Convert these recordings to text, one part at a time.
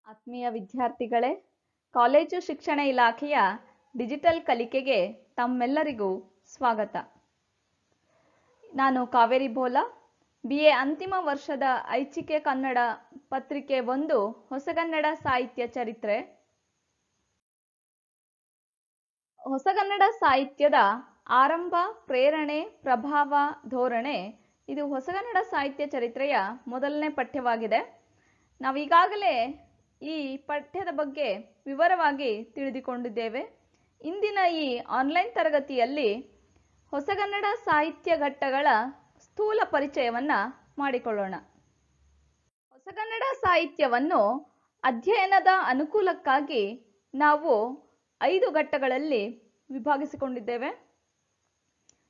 ಆತ್ಮೀಯ ವಿದ್ಯಾರ್ಥಿಗಳೇ, ಕಾಲೇಜು ಶಿಕ್ಷಣ ಇಲಾಖೆಯ ಡಿಜಿಟಲ್ ಕಲಿಕೆಗೆ ತಮ್ಮೆಲ್ಲರಿಗೂ ಸ್ವಾಗತ. ನಾನು ಕಾವೇರಿ ಬೋಲಾ, BA ಅಂತಿಮ ವರ್ಷದ ಐಚ್ಛಿಕ ಕನ್ನಡ ಪತ್ರಿಕೆ 1 ಹೊಸಗನ್ನಡ ಸಾಹಿತ್ಯ ಚರಿತ್ರೆ. ಹೊಸಗನ್ನಡ ಸಾಹಿತ್ಯದ ಆರಂಭ, ಪ್ರೇರಣೆ, ಪ್ರಭಾವ, ಧೋರಣೆ ಇದು ಹೊಸಗನ್ನಡ ಸಾಹಿತ್ಯ ಚರಿತ್ರೆಯ ಮೊದಲನೇ ಪಠ್ಯವಾಗಿದೆ. ನಾವೀಗಾಗಲೇ ಈ ಪಠ್ಯದ ಬಗ್ಗೆ ವಿವರವಾಗಿ ತಿಳಿದುಕೊಂಡಿದ್ದೇವೆ. ಇಂದಿನ ಈ ಆನ್ಲೈನ್ ತರಗತಿಯಲ್ಲಿ ಹೊಸಗನ್ನಡ ಸಾಹಿತ್ಯ ಘಟ್ಟಗಳ ಸ್ಥೂಲ ಪರಿಚಯವನ್ನು ಮಾಡಿಕೊಳ್ಳೋಣ. ಹೊಸಗನ್ನಡ ಸಾಹಿತ್ಯವನ್ನು ಅಧ್ಯಯನದ ಅನುಕೂಲಕ್ಕಾಗಿ ನಾವು 5 ಘಟ್ಟಗಳಲ್ಲಿ ವಿಭಾಗಿಸಿಕೊಂಡಿದ್ದೇವೆ.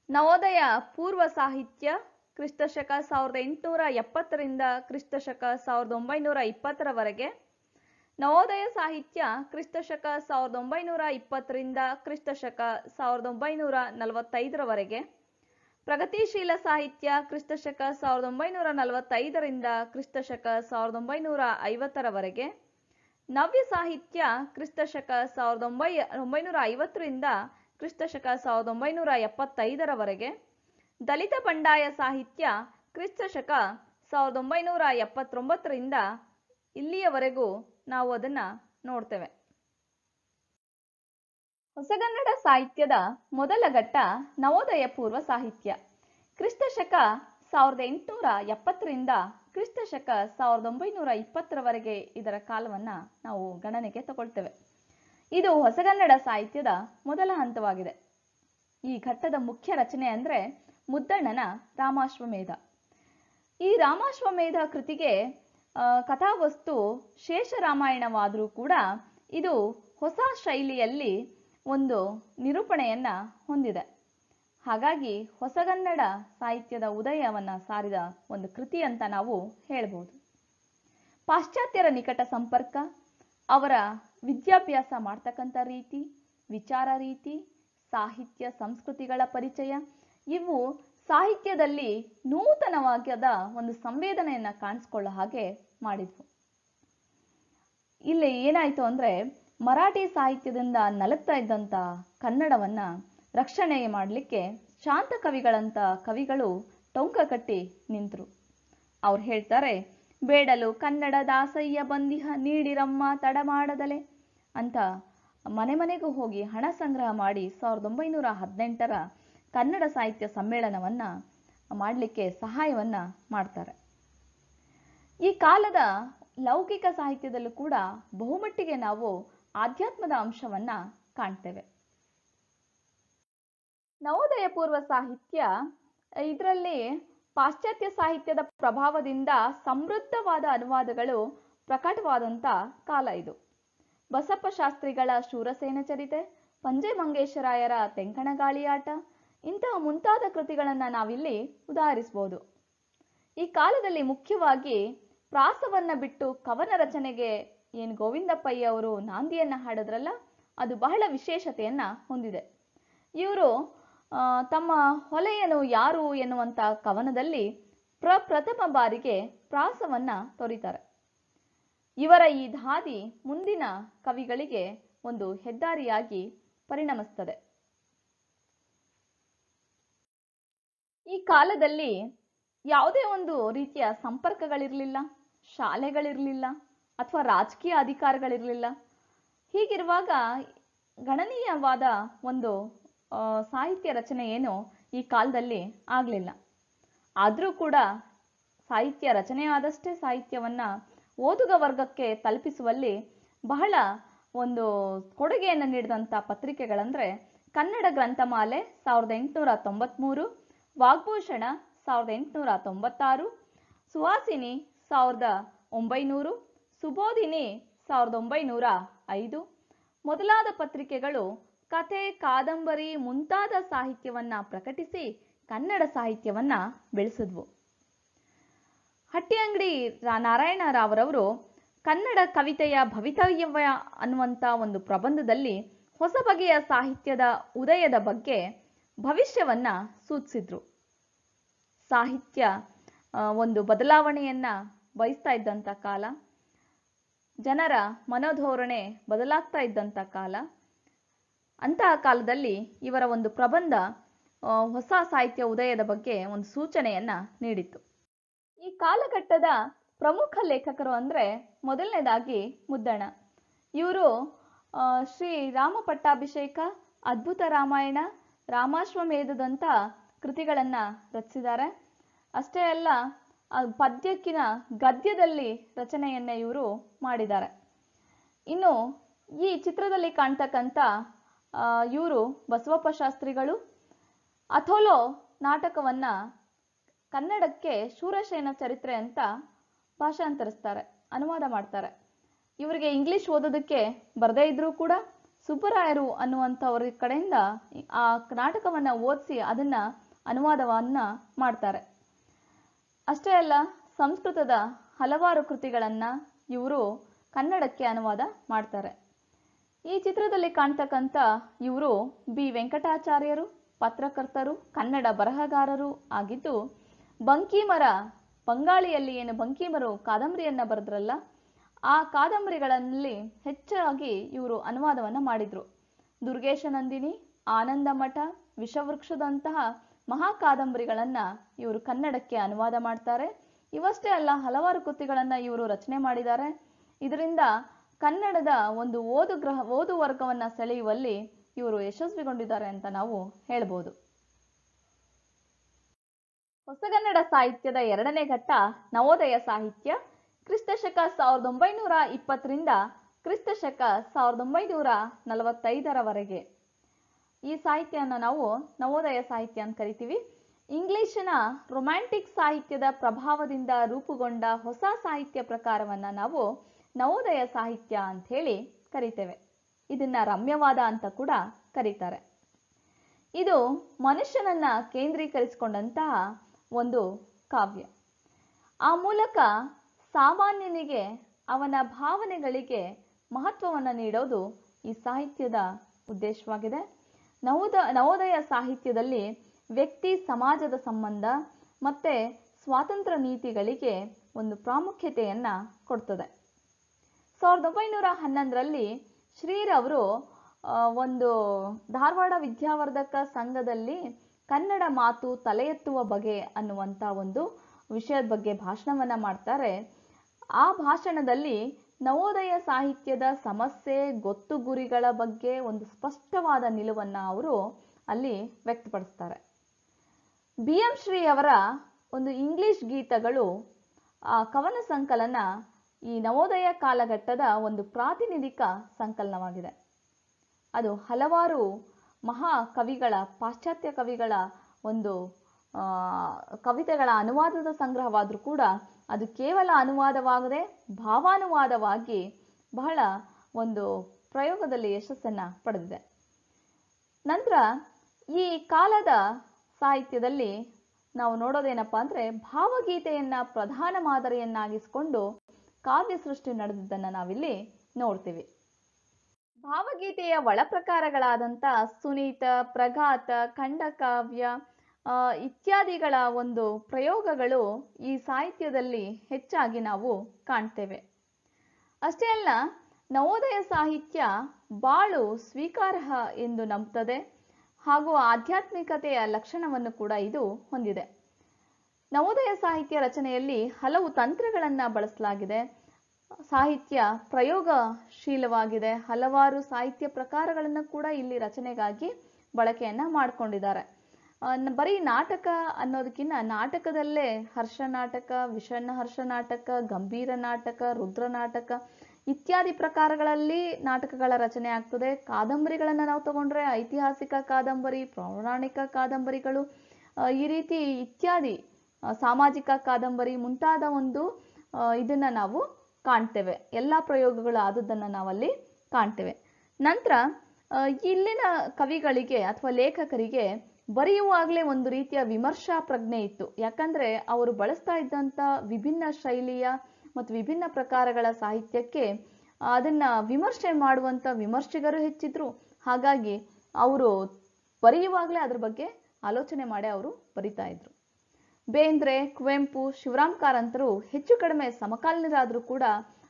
ನವೋದಯ ಪೂರ್ವ ಸಾಹಿತ್ಯ ಕ್ರಿಸ್ತಶಕ 1870ರಿಂದ ಕ್ರಿಸ್ತಶಕ 1920ರವರೆಗೆ, ನವೋದಯ ಸಾಹಿತ್ಯ ಕ್ರಿಸ್ತಶಕ 1920ರಿಂದ ಕ್ರಿಸ್ತಶಕ 1945ರವರೆಗೆ, ಪ್ರಗತಿಶೀಲ ಸಾಹಿತ್ಯ ಕ್ರಿಸ್ತಶಕ 1945ರಿಂದ ಕ್ರಿಸ್ತಶಕ 1950ರವರೆಗೆ, ನವ್ಯ ಸಾಹಿತ್ಯ ಕ್ರಿಸ್ತಶಕ 1950ರಿಂದ ಕ್ರಿಸ್ತಶಕ 1975ರವರೆಗೆ, ದಲಿತ ಬಂಡಾಯ ಸಾಹಿತ್ಯ ಕ್ರಿಸ್ತಶಕ 1979ರಿಂದ ಇಲ್ಲಿಯವರೆಗೂ ನಾವು ಅದನ್ನು ನೋಡ್ತೇವೆ. ಹೊಸಗನ್ನಡ ಸಾಹಿತ್ಯದ ಮೊದಲ ಘಟ್ಟ ನವೋದಯ ಪೂರ್ವ ಸಾಹಿತ್ಯ. ಕ್ರಿಸ್ತಶಕ 1870ರಿಂದ ಕ್ರಿಸ್ತಶಕ 1920ರವರೆಗೆ ಇದರ ಕಾಲವನ್ನು ನಾವು ಗಣನೆಗೆ ತಗೊಳ್ತೇವೆ. ಇದು ಹೊಸಗನ್ನಡ ಸಾಹಿತ್ಯದ ಮೊದಲ ಹಂತವಾಗಿದೆ. ಈ ಘಟ್ಟದ ಮುಖ್ಯ ರಚನೆ ಅಂದರೆ ಮುದ್ದಣ್ಣನ ರಾಮಾಶ್ವಮೇಧ. ಈ ರಾಮಾಶ್ವಮೇಧ ಕೃತಿಗೆ ಕಥಾವಸ್ತು ಶೇಷ ರಾಮಾಯಣವಾದರೂ ಕೂಡ ಇದು ಹೊಸ ಶೈಲಿಯಲ್ಲಿ ಒಂದು ನಿರೂಪಣೆಯನ್ನು ಹೊಂದಿದೆ. ಹಾಗಾಗಿ ಹೊಸಗನ್ನಡ ಸಾಹಿತ್ಯದ ಉದಯವನ್ನು ಸಾರಿದ ಒಂದು ಕೃತಿ ಅಂತ ನಾವು ಹೇಳ್ಬೋದು. ಪಾಶ್ಚಾತ್ಯರ ನಿಕಟ ಸಂಪರ್ಕ, ಅವರ ವಿದ್ಯಾಭ್ಯಾಸ ಮಾಡ್ತಕ್ಕಂಥ ರೀತಿ, ವಿಚಾರ ರೀತಿ, ಸಾಹಿತ್ಯ ಸಂಸ್ಕೃತಿಗಳ ಪರಿಚಯ ಇವು ಸಾಹಿತ್ಯದಲ್ಲಿ ನೂತನವಾದ ಒಂದು ಸಂವೇದನೆಯನ್ನು ಕಾಣಿಸ್ಕೊಳ್ಳೋ ಹಾಗೆ ಮಾಡಿದ್ವು. ಇಲ್ಲಿ ಏನಾಯಿತು ಅಂದರೆ, ಮರಾಠಿ ಸಾಹಿತ್ಯದಿಂದ ನಲಗ್ತಾ ಇದ್ದಂಥ ಕನ್ನಡವನ್ನು ರಕ್ಷಣೆ ಮಾಡಲಿಕ್ಕೆ ಶಾಂತ ಕವಿಗಳಂತ ಕವಿಗಳು ಟೊಂಕ ಕಟ್ಟಿ ನಿಂತರು. ಅವ್ರು ಹೇಳ್ತಾರೆ, ಬೇಡಲು ಕನ್ನಡ ದಾಸಯ್ಯ ಬಂದಿಹ ನೀಡಿರಮ್ಮ ತಡ ಮಾಡದಲೆ ಅಂತ ಮನೆ ಮನೆಗೂ ಹೋಗಿ ಹಣ ಸಂಗ್ರಹ ಮಾಡಿ 1918ರ ಕನ್ನಡ ಸಾಹಿತ್ಯ ಸಮ್ಮೇಳನವನ್ನು ಮಾಡಲಿಕ್ಕೆ ಸಹಾಯವನ್ನು ಮಾಡ್ತಾರೆ. ಈ ಕಾಲದ ಲೌಕಿಕ ಸಾಹಿತ್ಯದಲ್ಲೂ ಕೂಡ ಬಹುಮಟ್ಟಿಗೆ ನಾವು ಆಧ್ಯಾತ್ಮದ ಅಂಶವನ್ನು ಕಾಣ್ತೇವೆ. ನವೋದಯ ಪೂರ್ವ ಸಾಹಿತ್ಯ ಇದರಲ್ಲಿ ಪಾಶ್ಚಾತ್ಯ ಸಾಹಿತ್ಯದ ಪ್ರಭಾವದಿಂದ ಸಮೃದ್ಧವಾದ ಅನುವಾದಗಳು ಪ್ರಕಟವಾದಂಥ ಕಾಲ ಇದು. ಬಸಪ್ಪ ಶಾಸ್ತ್ರಿಗಳ ಶೂರಸೇನ ಚರಿತೆ, ಪಂಜೆ ಮಂಗೇಶರಾಯರ ತೆಂಕಣಗಾಳಿಯಾಟ ಇಂತಹ ಮುಂತಾದ ಕೃತಿಗಳನ್ನು ನಾವಿಲ್ಲಿ ಉದಾಹರಿಸಬಹುದು. ಈ ಕಾಲದಲ್ಲಿ ಮುಖ್ಯವಾಗಿ ಪ್ರಾಸವನ್ನು ಬಿಟ್ಟು ಕವನ ರಚನೆಗೆ ಏನು ಗೋವಿಂದ ಪೈ ಅವರು ನಾಂದಿಯನ್ನು ಹಾಡಿದ್ರಲ್ಲ, ಅದು ಬಹಳ ವಿಶೇಷತೆಯನ್ನು ಹೊಂದಿದೆ. ಇವರು ತಮ್ಮ ಹೊಲೆಯನು ಯಾರು ಎನ್ನುವಂಥ ಕವನದಲ್ಲಿ ಪ್ರಥಮ ಬಾರಿಗೆ ಪ್ರಾಸವನ್ನು ತೊರೀತಾರೆ. ಇವರ ಈ ಧಾದಿ ಮುಂದಿನ ಕವಿಗಳಿಗೆ ಒಂದು ಹೆದ್ದಾರಿಯಾಗಿ ಪರಿಣಮಿಸ್ತದೆ. ಈ ಕಾಲದಲ್ಲಿ ಯಾವುದೇ ಒಂದು ರೀತಿಯ ಸಂಪರ್ಕಗಳಿರಲಿಲ್ಲ, ಶಾಲೆಗಳಿರಲಿಲ್ಲ, ಅಥವಾ ರಾಜಕೀಯ ಅಧಿಕಾರಗಳಿರಲಿಲ್ಲ. ಹೀಗಿರುವಾಗ ಗಣನೀಯವಾದ ಒಂದು ಸಾಹಿತ್ಯ ರಚನೆ ಏನು ಈ ಕಾಲದಲ್ಲಿ ಆಗಲಿಲ್ಲ. ಆದರೂ ಕೂಡ ಸಾಹಿತ್ಯ ರಚನೆ ಆದಷ್ಟೇ ಸಾಹಿತ್ಯವನ್ನು ಓದುಗ ವರ್ಗಕ್ಕೆ ತಲುಪಿಸುವಲ್ಲಿ ಬಹಳ ಒಂದು ಕೊಡುಗೆಯನ್ನು ನೀಡಿದಂಥ ಪತ್ರಿಕೆಗಳಂದರೆ ಕನ್ನಡ ಗ್ರಂಥಮಾಲೆ 1893, ವಾಗ್ಭೂಷಣ 1896, ಸುಹಾಸಿನಿ 1900, ಸುಬೋಧಿನಿ 1905 ಮೊದಲಾದ ಪತ್ರಿಕೆಗಳು ಕಥೆ, ಕಾದಂಬರಿ ಮುಂತಾದ ಸಾಹಿತ್ಯವನ್ನು ಪ್ರಕಟಿಸಿ ಕನ್ನಡ ಸಾಹಿತ್ಯವನ್ನು ಬೆಳೆಸಿದ್ವು. ಹಟ್ಟಿಯಂಗಡಿ ನಾರಾಯಣ ರಾವ್ರವರು ಕನ್ನಡ ಕವಿತೆಯ ಭವಿತವ್ಯ ಅನ್ನುವಂಥ ಒಂದು ಪ್ರಬಂಧದಲ್ಲಿ ಹೊಸ ಬಗೆಯ ಸಾಹಿತ್ಯದ ಉದಯದ ಬಗ್ಗೆ ಭವಿಷ್ಯವನ್ನು ಸೂಚಿಸಿದ್ರು. ಸಾಹಿತ್ಯ ಒಂದು ಬದಲಾವಣೆಯನ್ನು ಬಯಸ್ತಾ ಇದ್ದಂಥ ಕಾಲ. ಜನರ ಮನೋಧೋರಣೆ ಬದಲಾಗ್ತಾ ಇದ್ದಂಥ ಕಾಲ. ಅಂತಹ ಕಾಲದಲ್ಲಿ ಇವರ ಒಂದು ಪ್ರಬಂಧ ಹೊಸ ಸಾಹಿತ್ಯ ಉದಯದ ಬಗ್ಗೆ ಒಂದು ಸೂಚನೆಯನ್ನ ನೀಡಿತು. ಈ ಕಾಲಘಟ್ಟದ ಪ್ರಮುಖ ಲೇಖಕರು ಅಂದರೆ ಮೊದಲನೇದಾಗಿ ಮುದ್ದಣ. ಇವರು ಶ್ರೀ ರಾಮ ಪಟ್ಟಾಭಿಷೇಕ, ಅದ್ಭುತ ರಾಮಾಯಣ, ರಾಮಾಶ್ವಮೇಧದಂಥ ಕೃತಿಗಳನ್ನ ರಚಿಸಿದ್ದಾರೆ. ಅಷ್ಟೇ ಅಲ್ಲ, ಪದ್ಯಕ್ಕಿನ ಗದ್ಯದಲ್ಲಿ ರಚನೆಯನ್ನ ಇವರು ಮಾಡಿದ್ದಾರೆ. ಇನ್ನು ಈ ಚಿತ್ರದಲ್ಲಿ ಕಾಣ್ತಕ್ಕಂಥ ಇವರು ಬಸವಪ್ಪ ಶಾಸ್ತ್ರಿಗಳು. ಅಥೋಲೋ ನಾಟಕವನ್ನ ಕನ್ನಡಕ್ಕೆ ಶೂರಸೇನ ಚರಿತ್ರೆ ಅಂತ ಭಾಷಾಂತರಿಸ್ತಾರೆ, ಅನುವಾದ ಮಾಡ್ತಾರೆ. ಇವರಿಗೆ ಇಂಗ್ಲಿಷ್ ಓದೋದಕ್ಕೆ ಬರದೇ ಇದ್ರೂ ಕೂಡ ಸುಬ್ಬರಾಯರು ಅನ್ನುವಂಥವ್ರ ಕಡೆಯಿಂದ ಆ ನಾಟಕವನ್ನ ಓದಿಸಿ ಅದನ್ನ ಅನುವಾದವನ್ನ ಮಾಡ್ತಾರೆ. ಅಷ್ಟೇ ಅಲ್ಲ, ಸಂಸ್ಕೃತದ ಹಲವಾರು ಕೃತಿಗಳನ್ನ ಇವರು ಕನ್ನಡಕ್ಕೆ ಅನುವಾದ ಮಾಡ್ತಾರೆ. ಈ ಚಿತ್ರದಲ್ಲಿ ಕಾಣ್ತಕ್ಕಂಥ ಇವರು ಬಿ ವೆಂಕಟಾಚಾರ್ಯರು, ಪತ್ರಕರ್ತರು, ಕನ್ನಡ ಬರಹಗಾರರು ಆಗಿದ್ದು, ಬಂಕೀಮರ ಬಂಗಾಳಿಯಲ್ಲಿ ಏನು ಬಂಕೀಮರು ಕಾದಂಬರಿಯನ್ನ ಬರೆದ್ರಲ್ಲ, ಆ ಕಾದಂಬರಿಗಳಲ್ಲಿ ಹೆಚ್ಚಾಗಿ ಇವರು ಅನುವಾದವನ್ನ ಮಾಡಿದ್ರು. ದುರ್ಗೇಶ ನಂದಿನಿ, ಆನಂದ ಮಠ, ವಿಷವೃಕ್ಷದಂತಹ ಮಹಾ ಕಾದಂಬರಿಗಳನ್ನ ಇವರು ಕನ್ನಡಕ್ಕೆ ಅನುವಾದ ಮಾಡ್ತಾರೆ. ಇವಷ್ಟೇ ಅಲ್ಲ, ಹಲವಾರು ಕೃತಿಗಳನ್ನ ಇವರು ರಚನೆ ಮಾಡಿದ್ದಾರೆ. ಇದರಿಂದ ಕನ್ನಡದ ಒಂದು ಓದು ವರ್ಗವನ್ನ ಸೆಳೆಯುವಲ್ಲಿ ಇವರು ಯಶಸ್ವಿಗೊಂಡಿದ್ದಾರೆ ಅಂತ ನಾವು ಹೇಳ್ಬೋದು. ಹೊಸಗನ್ನಡ ಸಾಹಿತ್ಯದ ಎರಡನೇ ಘಟ್ಟ ನವೋದಯ ಸಾಹಿತ್ಯ. ಕ್ರಿಸ್ತಶಕ 1920ರಿಂದ ಕ್ರಿಸ್ತಶಕ 1945ರವರೆಗೆ ಈ ಸಾಹಿತ್ಯವನ್ನು ನಾವು ನವೋದಯ ಸಾಹಿತ್ಯ ಅಂತ ಕರಿತೀವಿ. ಇಂಗ್ಲಿಶಿನ ರೊಮ್ಯಾಂಟಿಕ್ ಸಾಹಿತ್ಯದ ಪ್ರಭಾವದಿಂದ ರೂಪುಗೊಂಡ ಹೊಸ ಸಾಹಿತ್ಯ ಪ್ರಕಾರವನ್ನ ನಾವು ನವೋದಯ ಸಾಹಿತ್ಯ ಅಂತ ಹೇಳಿ ಕರಿತೇವೆ. ಇದನ್ನ ರಮ್ಯವಾದ ಅಂತ ಕೂಡ ಕರೀತಾರೆ. ಇದು ಮನುಷ್ಯನನ್ನ ಕೇಂದ್ರೀಕರಿಸಿಕೊಂಡಂತಹ ಒಂದು ಕಾವ್ಯ. ಆ ಮೂಲಕ ಸಾಮಾನ್ಯನಿಗೆ ಅವನ ಭಾವನೆಗಳಿಗೆ ಮಹತ್ವವನ್ನು ನೀಡೋದು ಈ ಸಾಹಿತ್ಯದ ಉದ್ದೇಶವಾಗಿದೆ. ನವೋದಯ ಸಾಹಿತ್ಯದಲ್ಲಿ ವ್ಯಕ್ತಿ ಸಮಾಜದ ಸಂಬಂಧ ಮತ್ತೆ ಸ್ವಾತಂತ್ರ್ಯ ನೀತಿಗಳಿಗೆ ಒಂದು ಪ್ರಾಮುಖ್ಯತೆಯನ್ನ ಕೊಡ್ತದೆ. 1911ರಲ್ಲಿ ಶ್ರೀರವರು ಒಂದು ಧಾರವಾಡ ವಿದ್ಯಾವರ್ಧಕ ಸಂಘದಲ್ಲಿ ಕನ್ನಡ ಮಾತು ತಲೆ ಎತ್ತುವ ಬಗೆ ಅನ್ನುವಂಥ ಒಂದು ವಿಷಯದ ಬಗ್ಗೆ ಭಾಷಣವನ್ನ ಮಾಡ್ತಾರೆ. ಆ ಭಾಷಣದಲ್ಲಿ ನವೋದಯ ಸಾಹಿತ್ಯದ ಸಮಸ್ಯೆ, ಗೊತ್ತು ಗುರಿಗಳ ಬಗ್ಗೆ ಒಂದು ಸ್ಪಷ್ಟವಾದ ನಿಲುವನ್ನ ಅವರು ಅಲ್ಲಿ ವ್ಯಕ್ತಪಡಿಸ್ತಾರೆ. BM ಶ್ರೀ ಅವರ ಒಂದು ಇಂಗ್ಲಿಷ್ ಗೀತಗಳು ಆ ಕವನ ಸಂಕಲನ ಈ ನವೋದಯ ಕಾಲಘಟ್ಟದ ಒಂದು ಪ್ರಾತಿನಿಧಿಕ ಸಂಕಲನವಾಗಿದೆ. ಅದು ಹಲವಾರು ಮಹಾ ಕವಿಗಳ, ಪಾಶ್ಚಾತ್ಯ ಕವಿಗಳ ಒಂದು ಕವಿತೆಗಳ ಅನುವಾದದ ಸಂಗ್ರಹವಾದರೂ ಕೂಡ ಅದು ಕೇವಲ ಅನುವಾದವಾಗದೆ ಭಾವಾನುವಾದವಾಗಿ ಬಹಳ ಒಂದು ಪ್ರಯೋಗದಲ್ಲಿ ಯಶಸ್ಸನ್ನ ಪಡೆದಿದೆ. ನಂತರ ಈ ಕಾಲದ ಸಾಹಿತ್ಯದಲ್ಲಿ ನಾವು ನೋಡೋದೇನಪ್ಪಾ ಅಂದ್ರೆ ಭಾವಗೀತೆಯನ್ನ ಪ್ರಧಾನ ಮಾದರಿಯನ್ನಾಗಿಸಿಕೊಂಡು ಕಾವ್ಯ ಸೃಷ್ಟಿ ನಡೆದಿದ್ದನ್ನ ನಾವಿಲ್ಲಿ ನೋಡ್ತೀವಿ. ಭಾವಗೀತೆಯ ಒಳ ಪ್ರಕಾರಗಳಾದಂಥ ಸುನೀತ, ಪ್ರಘಾತ, ಖಂಡಕಾವ್ಯ ಇತ್ಯಾದಿಗಳ ಒಂದು ಪ್ರಯೋಗಗಳು ಈ ಸಾಹಿತ್ಯದಲ್ಲಿ ಹೆಚ್ಚಾಗಿ ನಾವು ಕಾಣ್ತೇವೆ. ಅಷ್ಟೇ ಅಲ್ಲ, ನವೋದಯ ಸಾಹಿತ್ಯ ಬಾಳು ಸ್ವೀಕಾರಾರ್ಹ ಎಂದು ನಂಬುತ್ತದೆ ಹಾಗೂ ಆಧ್ಯಾತ್ಮಿಕತೆಯ ಲಕ್ಷಣವನ್ನು ಕೂಡ ಇದು ಹೊಂದಿದೆ. ನವೋದಯ ಸಾಹಿತ್ಯ ರಚನೆಯಲ್ಲಿ ಹಲವು ತಂತ್ರಗಳನ್ನ ಬಳಸಲಾಗಿದೆ. ಸಾಹಿತ್ಯ ಪ್ರಯೋಗಶೀಲವಾಗಿದೆ. ಹಲವಾರು ಸಾಹಿತ್ಯ ಪ್ರಕಾರಗಳನ್ನು ಕೂಡ ಇಲ್ಲಿ ರಚನೆಗಾಗಿ ಬಳಕೆಯನ್ನ ಮಾಡಿಕೊಂಡಿದ್ದಾರೆ. ಬರೀ ನಾಟಕ ಅನ್ನೋದಕ್ಕಿಂತ ನಾಟಕದಲ್ಲೇ ಹರ್ಷ ನಾಟಕ, ವಿಷಣ್ಣ ಹರ್ಷ ನಾಟಕ, ಗಂಭೀರ ನಾಟಕ, ರುದ್ರ ನಾಟಕ ಇತ್ಯಾದಿ ಪ್ರಕಾರಗಳಲ್ಲಿ ನಾಟಕಗಳ ರಚನೆ ಆಗ್ತದೆ. ಕಾದಂಬರಿಗಳನ್ನ ನಾವು ತಗೊಂಡ್ರೆ ಐತಿಹಾಸಿಕ ಕಾದಂಬರಿ, ಪೌರಾಣಿಕ ಕಾದಂಬರಿಗಳು, ಈ ರೀತಿ ಇತ್ಯಾದಿ ಸಾಮಾಜಿಕ ಕಾದಂಬರಿ ಮುಂತಾದ ಒಂದು ಇದನ್ನ ನಾವು ಕಾಣ್ತೇವೆ. ಎಲ್ಲ ಪ್ರಯೋಗಗಳು ಆದದ್ದನ್ನ ನಾವಲ್ಲಿ ಕಾಣ್ತೇವೆ. ನಂತರ ಇಲ್ಲಿನ ಕವಿಗಳಿಗೆ ಅಥವಾ ಲೇಖಕರಿಗೆ ಬರೆಯುವಾಗಲೇ ಒಂದು ರೀತಿಯ ವಿಮರ್ಶಾ ಪ್ರಜ್ಞೆ ಇತ್ತು. ಯಾಕಂದ್ರೆ ಅವರು ಬಳಸ್ತಾ ಇದ್ದಂಥ ವಿಭಿನ್ನ ಶೈಲಿಯ ಮತ್ತು ವಿಭಿನ್ನ ಪ್ರಕಾರಗಳ ಸಾಹಿತ್ಯಕ್ಕೆ ಅದನ್ನ ವಿಮರ್ಶೆ ಮಾಡುವಂತ ವಿಮರ್ಶಕರು ಹೆಚ್ಚಿದ್ರು. ಹಾಗಾಗಿ ಅವರು ಬರೆಯುವಾಗಲೇ ಅದ್ರ ಬಗ್ಗೆ ಆಲೋಚನೆ ಮಾಡಿ ಅವರು ಬರಿತಾ ಇದ್ರು. ಬೇಂದ್ರೆ, ಕುವೆಂಪು, ಶಿವರಾಮ್ ಕಾರಂತರು ಹೆಚ್ಚು ಕಡಿಮೆ ಸಮಕಾಲೀನರಾದರೂ ಕೂಡ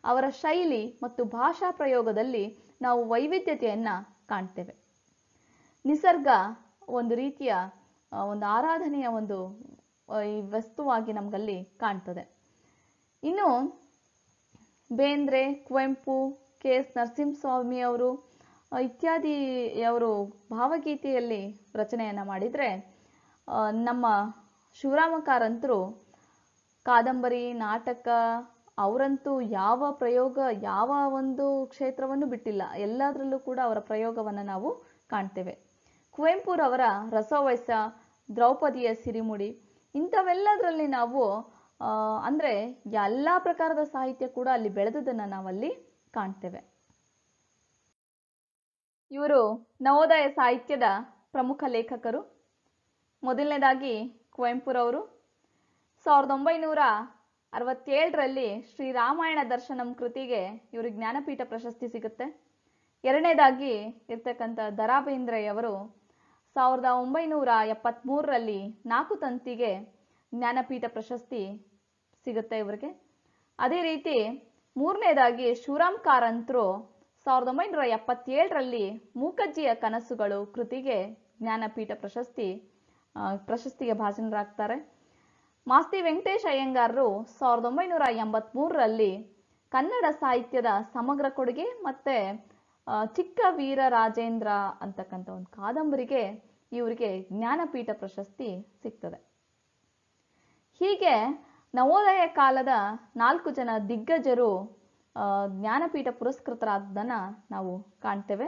ಅವರ ಶೈಲಿ ಮತ್ತು ಭಾಷಾ ಪ್ರಯೋಗದಲ್ಲಿ ನಾವು ವೈವಿಧ್ಯತೆಯನ್ನು ಕಾಣ್ತೇವೆ. ನಿಸರ್ಗ ಒಂದು ರೀತಿಯ ಒಂದು ಆರಾಧನೆಯ ಒಂದು ಈ ವಸ್ತುವಾಗಿ ನಮಗಲ್ಲಿ ಕಾಣ್ತದೆ. ಇನ್ನು ಬೇಂದ್ರೆ, ಕುವೆಂಪು, ಕೆ ಎಸ್ ನರಸಿಂಹಸ್ವಾಮಿ ಅವರು ಇತ್ಯಾದಿಯವರು ಭಾವಗೀತೆಯಲ್ಲಿ ರಚನೆಯನ್ನು ಮಾಡಿದರೆ, ನಮ್ಮ ಶಿವರಾಮ ಕಾರಂತರು ಕಾದಂಬರಿ, ನಾಟಕ ಅವರಂತೂ ಯಾವ ಪ್ರಯೋಗ, ಯಾವ ಒಂದು ಕ್ಷೇತ್ರವನ್ನು ಬಿಟ್ಟಿಲ್ಲ. ಎಲ್ಲದರಲ್ಲೂ ಕೂಡ ಅವರ ಪ್ರಯೋಗವನ್ನು ನಾವು ಕಾಣ್ತೇವೆ. ಕುವೆಂಪುರವರ ರಸವೈಸ, ದ್ರೌಪದಿಯ ಸಿರಿಮುಡಿ ಇಂಥವೆಲ್ಲದರಲ್ಲಿ ನಾವು ಅಂದರೆ ಎಲ್ಲ ಪ್ರಕಾರದ ಸಾಹಿತ್ಯ ಕೂಡ ಅಲ್ಲಿ ಬೆಳೆದುದನ್ನು ನಾವಲ್ಲಿ ಕಾಣ್ತೇವೆ. ಇವರು ನವೋದಯ ಸಾಹಿತ್ಯದ ಪ್ರಮುಖ ಲೇಖಕರು. ಮೊದಲನೇದಾಗಿ ಕುವೆಂಪುರವರು 1967ರಲ್ಲಿ ಶ್ರೀರಾಮಾಯಣ ದರ್ಶನಂ ಕೃತಿಗೆ ಇವರು ಜ್ಞಾನಪೀಠ ಪ್ರಶಸ್ತಿ ಸಿಗುತ್ತೆ. ಎರಡನೇದಾಗಿ ಇರ್ತಕ್ಕಂಥ ದ ರಾ ಬೇಂದ್ರೆಯವರು 1973ರಲ್ಲಿ ನಾಲ್ಕು ತಂತಿಗೆ ಜ್ಞಾನಪೀಠ ಪ್ರಶಸ್ತಿ ಸಿಗುತ್ತೆ ಇವರಿಗೆ. ಅದೇ ರೀತಿ ಮೂರನೇದಾಗಿ ಶಿವರಾಮ್ ಕಾರಂತರು 1977ರಲ್ಲಿ ಮೂಕಜ್ಜಿಯ ಕನಸುಗಳು ಕೃತಿಗೆ ಜ್ಞಾನಪೀಠ ಪ್ರಶಸ್ತಿಗೆ ಭಾಜನರಾಗ್ತಾರೆ. ಮಾಸ್ತಿ ವೆಂಕಟೇಶ್ ಅಯ್ಯಂಗಾರರು 1983ರಲ್ಲಿ ಕನ್ನಡ ಸಾಹಿತ್ಯದ ಸಮಗ್ರ ಕೊಡುಗೆ ಮತ್ತೆ ಚಿಕ್ಕ ವೀರ ರಾಜೇಂದ್ರ ಅಂತಕ್ಕಂಥ ಒಂದು ಕಾದಂಬರಿಗೆ ಇವರಿಗೆ ಜ್ಞಾನಪೀಠ ಪ್ರಶಸ್ತಿ ಸಿಗ್ತದೆ. ಹೀಗೆ ನವೋದಯ ಕಾಲದ 4 ಜನ ದಿಗ್ಗಜರು ಜ್ಞಾನಪೀಠ ಪುರಸ್ಕೃತರಾದನ್ನ ನಾವು ಕಾಣ್ತೇವೆ.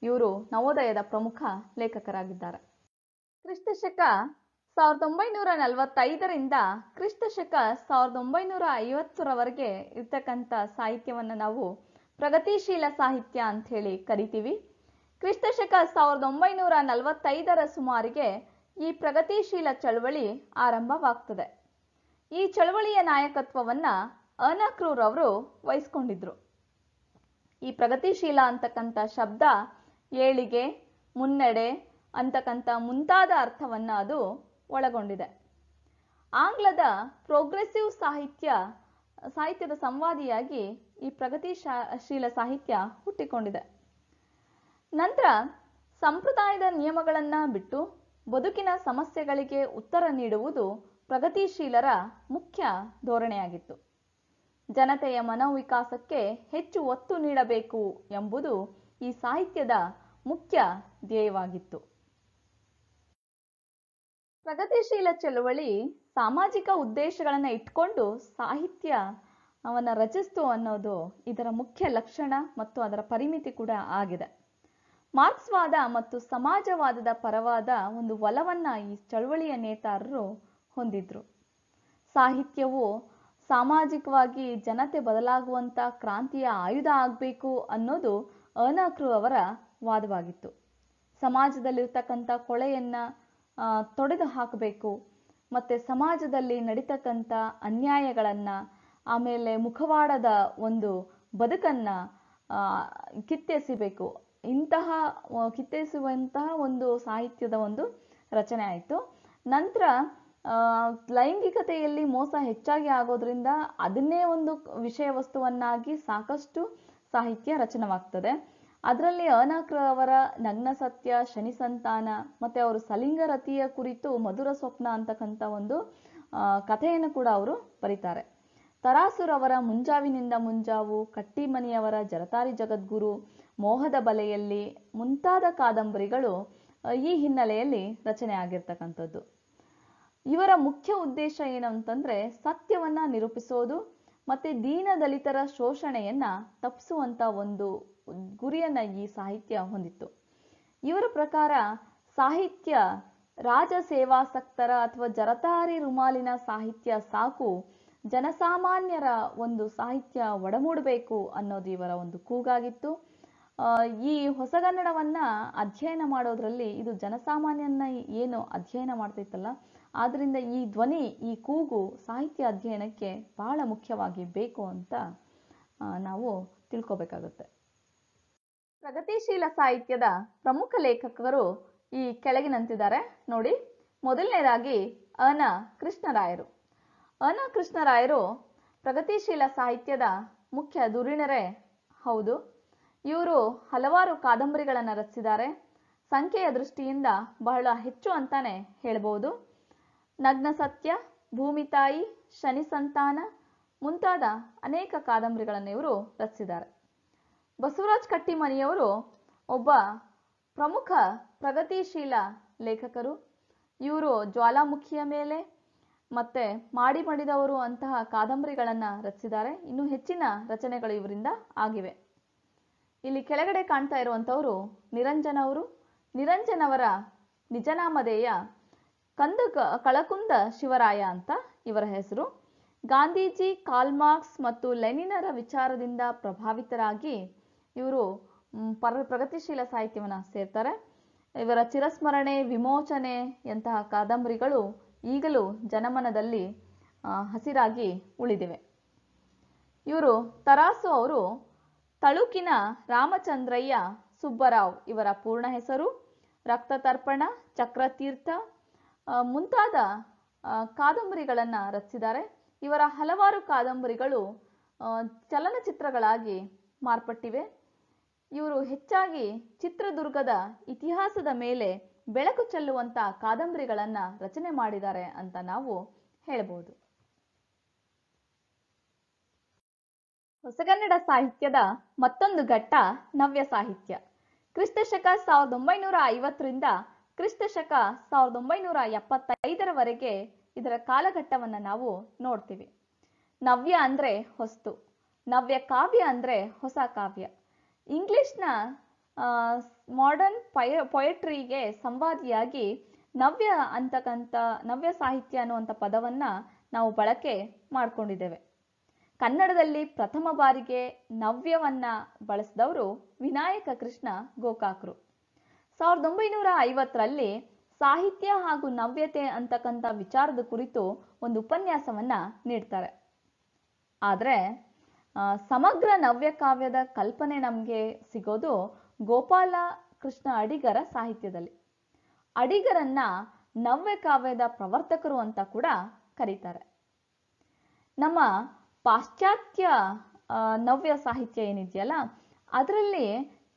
ಇವರು ನವೋದಯದ ಪ್ರಮುಖ ಲೇಖಕರಾಗಿದ್ದಾರೆ. ಕ್ರಿಸ್ತಶಕ 1945ರಿಂದ ಕ್ರಿಸ್ತಶಕ 1950ರವರೆಗೆ ಇರ್ತಕ್ಕಂಥ ಸಾಹಿತ್ಯವನ್ನು ನಾವು ಪ್ರಗತಿಶೀಲ ಸಾಹಿತ್ಯ ಅಂತ ಹೇಳಿ ಕರಿತೀವಿ. ಕ್ರಿಸ್ತಶಕ 1945ರ ಸುಮಾರಿಗೆ ಈ ಪ್ರಗತಿಶೀಲ ಚಳವಳಿ ಆರಂಭವಾಗ್ತದೆ. ಈ ಚಳವಳಿಯ ನಾಯಕತ್ವವನ್ನ ಅ.ನ. ಕೃರವರು ವಹಿಸ್ಕೊಂಡಿದ್ರು. ಈ ಪ್ರಗತಿಶೀಲ ಅಂತಕ್ಕಂಥ ಶಬ್ದ ಏಳಿಗೆ, ಮುನ್ನಡೆ ಅಂತಕ್ಕಂಥ ಮುಂತಾದ ಅರ್ಥವನ್ನ ಅದು ಒಳಗೊಂಡಿದೆ. ಆಂಗ್ಲದ ಪ್ರೋಗ್ರೆಸಿವ್ ಸಾಹಿತ್ಯದ ಸಂವಾದಿಯಾಗಿ ಈ ಪ್ರಗತಿಶೀಲ ಸಾಹಿತ್ಯ ಹುಟ್ಟಿಕೊಂಡಿದೆ. ನಂತರ ಸಂಪ್ರದಾಯದ ನಿಯಮಗಳನ್ನ ಬಿಟ್ಟು ಬದುಕಿನ ಸಮಸ್ಯೆಗಳಿಗೆ ಉತ್ತರ ನೀಡುವುದು ಪ್ರಗತಿಶೀಲರ ಮುಖ್ಯ ಧೋರಣೆಯಾಗಿತ್ತು. ಜನತೆಯ ಮನೋವಿಕಾಸಕ್ಕೆ ಹೆಚ್ಚು ಒತ್ತು ನೀಡಬೇಕು ಎಂಬುದು ಈ ಸಾಹಿತ್ಯದ ಮುಖ್ಯ ಧ್ಯೇಯವಾಗಿತ್ತು. ಪ್ರಗತಿಶೀಲ ಚಳವಳಿ ಸಾಮಾಜಿಕ ಉದ್ದೇಶಗಳನ್ನು ಇಟ್ಕೊಂಡು ಸಾಹಿತ್ಯವನ್ನು ರಚಿಸ್ತು ಅನ್ನೋದು ಇದರ ಮುಖ್ಯ ಲಕ್ಷಣ ಮತ್ತು ಅದರ ಪರಿಮಿತಿ ಕೂಡ ಆಗಿದೆ. ಮಾರ್ಕ್ಸ್ವಾದ ಮತ್ತು ಸಮಾಜವಾದದ ಪರವಾದ ಒಂದು ಒಲವನ್ನ ಈ ಚಳವಳಿಯ ನೇತಾರರು ಹೊಂದಿದ್ರು. ಸಾಹಿತ್ಯವು ಸಾಮಾಜಿಕವಾಗಿ ಜನತೆ ಬದಲಾಗುವಂತ ಕ್ರಾಂತಿಯ ಆಯುಧ ಆಗಬೇಕು ಅನ್ನೋದು ಅ.ನ. ಕೃ ಅವರ ವಾದವಾಗಿತ್ತು. ಸಮಾಜದಲ್ಲಿರ್ತಕ್ಕಂಥ ಕೊಳೆಯನ್ನ ತೊಡೆದು ಹಾಕಬೇಕು, ಮತ್ತೆ ಸಮಾಜದಲ್ಲಿ ನಡೀತಕ್ಕಂಥ ಅನ್ಯಾಯಗಳನ್ನ, ಆಮೇಲೆ ಮುಖವಾಡದ ಒಂದು ಬದುಕನ್ನ ಕಿತ್ತೆಸಿಬೇಕು. ಕಿತ್ತೆಸುವಂತಹ ಒಂದು ಸಾಹಿತ್ಯದ ಒಂದು ರಚನೆ ಆಯಿತು. ನಂತರ ಲೈಂಗಿಕತೆಯಲ್ಲಿ ಮೋಸ ಹೆಚ್ಚಾಗಿ ಆಗೋದ್ರಿಂದ ಅದನ್ನೇ ಒಂದು ವಿಷಯ ವಸ್ತುವನ್ನಾಗಿ ಸಾಕಷ್ಟು ಸಾಹಿತ್ಯ ರಚನೆವಾಗ್ತದೆ. ಅದರಲ್ಲಿ ಅ.ನ. ಕೃ ಅವರ ನಗ್ನ ಸತ್ಯ, ಶನಿ ಸಂತಾನ ಮತ್ತೆ ಅವರು ಸಲಿಂಗರತಿಯ ಕುರಿತು ಮಧುರ ಸ್ವಪ್ನ ಅಂತಕ್ಕಂಥ ಒಂದು ಕಥೆಯನ್ನು ಕೂಡ ಅವರು ಬರೀತಾರೆ. ತರಾಸುರವರ ಮುಂಜಾವಿನಿಂದ ಮುಂಜಾವು, ಕಟ್ಟಿಮನಿಯವರ ಜರತಾರಿ ಜಗದ್ಗುರು, ಮೋಹದ ಬಲೆಯಲ್ಲಿ ಮುಂತಾದ ಕಾದಂಬರಿಗಳು ಈ ಹಿನ್ನೆಲೆಯಲ್ಲಿ ರಚನೆ ಆಗಿರ್ತಕ್ಕಂಥದ್ದು. ಇವರ ಮುಖ್ಯ ಉದ್ದೇಶ ಏನಂತಂದ್ರೆ ಸತ್ಯವನ್ನ ನಿರೂಪಿಸೋದು ಮತ್ತೆ ದೀನ ದಲಿತರ ಶೋಷಣೆಯನ್ನ ತಪ್ಪಿಸುವಂತ ಒಂದು ಗುರಿಯನ್ನ ಈ ಸಾಹಿತ್ಯ ಹೊಂದಿತ್ತು. ಇವರ ಪ್ರಕಾರ ಸಾಹಿತ್ಯ ರಾಜ ಸೇವಾಸಕ್ತರ ಅಥವಾ ಜರತಾರಿ ರುಮಾಲಿನ ಸಾಹಿತ್ಯ ಸಾಕು, ಜನಸಾಮಾನ್ಯರ ಒಂದು ಸಾಹಿತ್ಯ ಒಡಮೂಡಬೇಕು ಅನ್ನೋದು ಇವರ ಒಂದು ಕೂಗಾಗಿತ್ತು. ಈ ಹೊಸಗನ್ನಡವನ್ನ ಅಧ್ಯಯನ ಮಾಡೋದ್ರಲ್ಲಿ ಇದು ಜನಸಾಮಾನ್ಯನ ಏನು ಅಧ್ಯಯನ ಮಾಡ್ತೈತಲ್ಲ, ಆದ್ರಿಂದ ಈ ಧ್ವನಿ, ಈ ಕೂಗು ಸಾಹಿತ್ಯ ಅಧ್ಯಯನಕ್ಕೆ ಬಹಳ ಮುಖ್ಯವಾಗಿ ಬೇಕು ಅಂತ ನಾವು ತಿಳ್ಕೊಬೇಕಾಗುತ್ತೆ. ಪ್ರಗತಿಶೀಲ ಸಾಹಿತ್ಯದ ಪ್ರಮುಖ ಲೇಖಕರು ಈ ಕೆಳಗಿನಂತಿದ್ದಾರೆ ನೋಡಿ. ಮೊದಲನೇದಾಗಿ ಅ.ನ. ಕೃಷ್ಣರಾಯರು. ಅ.ನ. ಕೃಷ್ಣರಾಯರು ಪ್ರಗತಿಶೀಲ ಸಾಹಿತ್ಯದ ಮುಖ್ಯ ಧುರೀಣರೇ ಹೌದು. ಇವರು ಹಲವಾರು ಕಾದಂಬರಿಗಳನ್ನು ರಚಿಸಿದ್ದಾರೆ. ಸಂಖ್ಯೆಯ ದೃಷ್ಟಿಯಿಂದ ಬಹಳ ಹೆಚ್ಚು ಅಂತಾನೆ ಹೇಳ್ಬೋದು. ನಗ್ನ ಸತ್ಯ, ಭೂಮಿತಾಯಿ, ಶನಿ ಸಂತಾನ ಮುಂತಾದ ಅನೇಕ ಕಾದಂಬರಿಗಳನ್ನು ಇವರು ರಚಿಸಿದ್ದಾರೆ. ಬಸವರಾಜ ಕಟ್ಟಿಮನಿಯವರು ಒಬ್ಬ ಪ್ರಮುಖ ಪ್ರಗತಿಶೀಲ ಲೇಖಕರು. ಇವರು ಜ್ವಾಲಾಮುಖಿಯ ಮೇಲೆ ಮತ್ತೆ ಮಾಡಿ ಮಡಿದವರು ಅಂತಹ ಕಾದಂಬರಿಗಳನ್ನು ರಚಿಸಿದ್ದಾರೆ. ಇನ್ನೂ ಹೆಚ್ಚಿನ ರಚನೆಗಳು ಇವರಿಂದ ಆಗಿವೆ. ಇಲ್ಲಿ ಕೆಳಗಡೆ ಕಾಣ್ತಾ ಇರುವಂತವರು ನಿರಂಜನ್ ಅವರು. ನಿರಂಜನ್ ಅವರ ನಿಜನಾಮಧೇಯ ಕಳಕುಂದ ಶಿವರಾಯ ಅಂತ ಇವರ ಹೆಸರು. ಗಾಂಧೀಜಿ, ಕಾರ್ಲ್ ಮಾರ್ಕ್ಸ್ ಮತ್ತು ಲೆನಿನರ ವಿಚಾರದಿಂದ ಪ್ರಭಾವಿತರಾಗಿ ಇವರು ಪ್ರಗತಿಶೀಲ ಸಾಹಿತ್ಯವನ್ನು ಸೇರ್ತಾರೆ. ಇವರ ಚಿರಸ್ಮರಣೆ, ವಿಮೋಚನೆಯಂತಹ ಕಾದಂಬರಿಗಳು ಈಗಲೂ ಜನಮನದಲ್ಲಿ ಹಸಿರಾಗಿ ಉಳಿದಿವೆ. ಇವರು ತರಾಸು ಅವರು ತಳುಕಿನ ರಾಮಚಂದ್ರಯ್ಯ ಸುಬ್ಬರಾವ್ ಇವರ ಪೂರ್ಣ ಹೆಸರು. ರಕ್ತತರ್ಪಣ, ಚಕ್ರತೀರ್ಥ ಮುಂತಾದ ಕಾದಂಬರಿಗಳನ್ನು ರಚಿಸಿದ್ದಾರೆ. ಇವರ ಹಲವಾರು ಕಾದಂಬರಿಗಳು ಚಲನಚಿತ್ರಗಳಾಗಿ ಮಾರ್ಪಟ್ಟಿವೆ. ಇವರು ಹೆಚ್ಚಾಗಿ ಚಿತ್ರದುರ್ಗದ ಇತಿಹಾಸದ ಮೇಲೆ ಬೆಳಕು ಚೆಲ್ಲುವಂತ ಕಾದಂಬರಿಗಳನ್ನು ರಚನೆ ಮಾಡಿದ್ದಾರೆ ಅಂತ ನಾವು ಹೇಳಬಹುದು. ಹೊಸಗನ್ನಡ ಸಾಹಿತ್ಯದ ಮತ್ತೊಂದು ಘಟ್ಟ ನವ್ಯ ಸಾಹಿತ್ಯ. ಕ್ರಿಸ್ತಶಕ 1950ರಿಂದ ಕ್ರಿಸ್ತಶಕ 1975ರವರೆಗೆ ಇದರ ಕಾಲಘಟ್ಟವನ್ನು ನಾವು ನೋಡ್ತೀವಿ. ನವ್ಯ ಅಂದ್ರೆ ಹೊಸ್ತು, ನವ್ಯ ಕಾವ್ಯ ಅಂದ್ರೆ ಹೊಸ ಕಾವ್ಯ. ಇಂಗ್ಲಿಷ್ನ ಮಾಡರ್ನ್ ಪೊಯೆಟ್ರಿಗೆ ಸಂವಾದಿಯಾಗಿ ನವ್ಯ ಅಂತಕ್ಕಂಥ ನವ್ಯ ಸಾಹಿತ್ಯ ಅನ್ನುವಂಥ ಪದವನ್ನ ನಾವು ಬಳಕೆ ಮಾಡ್ಕೊಂಡಿದ್ದೇವೆ. ಕನ್ನಡದಲ್ಲಿ ಪ್ರಥಮ ಬಾರಿಗೆ ನವ್ಯವನ್ನ ಬಳಸಿದವರು ವಿನಾಯಕ ಕೃಷ್ಣ ಗೋಕಾಕ್ರು. 1950ರಲ್ಲಿ ಸಾಹಿತ್ಯ ಹಾಗೂ ನವ್ಯತೆ ಅಂತಕ್ಕಂಥ ವಿಚಾರದ ಕುರಿತು ಒಂದು ಉಪನ್ಯಾಸವನ್ನ ನೀಡ್ತಾರೆ. ಆದರೆ ಸಮಗ್ರ ನವ್ಯ ಕಾವ್ಯದ ಕಲ್ಪನೆ ನಮಗೆ ಸಿಗೋದು ಗೋಪಾಲ ಕೃಷ್ಣ ಅಡಿಗರ ಸಾಹಿತ್ಯದಲ್ಲಿ. ಅಡಿಗರನ್ನ ನವ್ಯ ಕಾವ್ಯದ ಪ್ರವರ್ತಕರು ಅಂತ ಕೂಡ ಕರೀತಾರೆ. ನಮ್ಮ ಪಾಶ್ಚಾತ್ಯ ನವ್ಯ ಸಾಹಿತ್ಯ ಏನಿದೆಯಲ್ಲ, ಅದರಲ್ಲಿ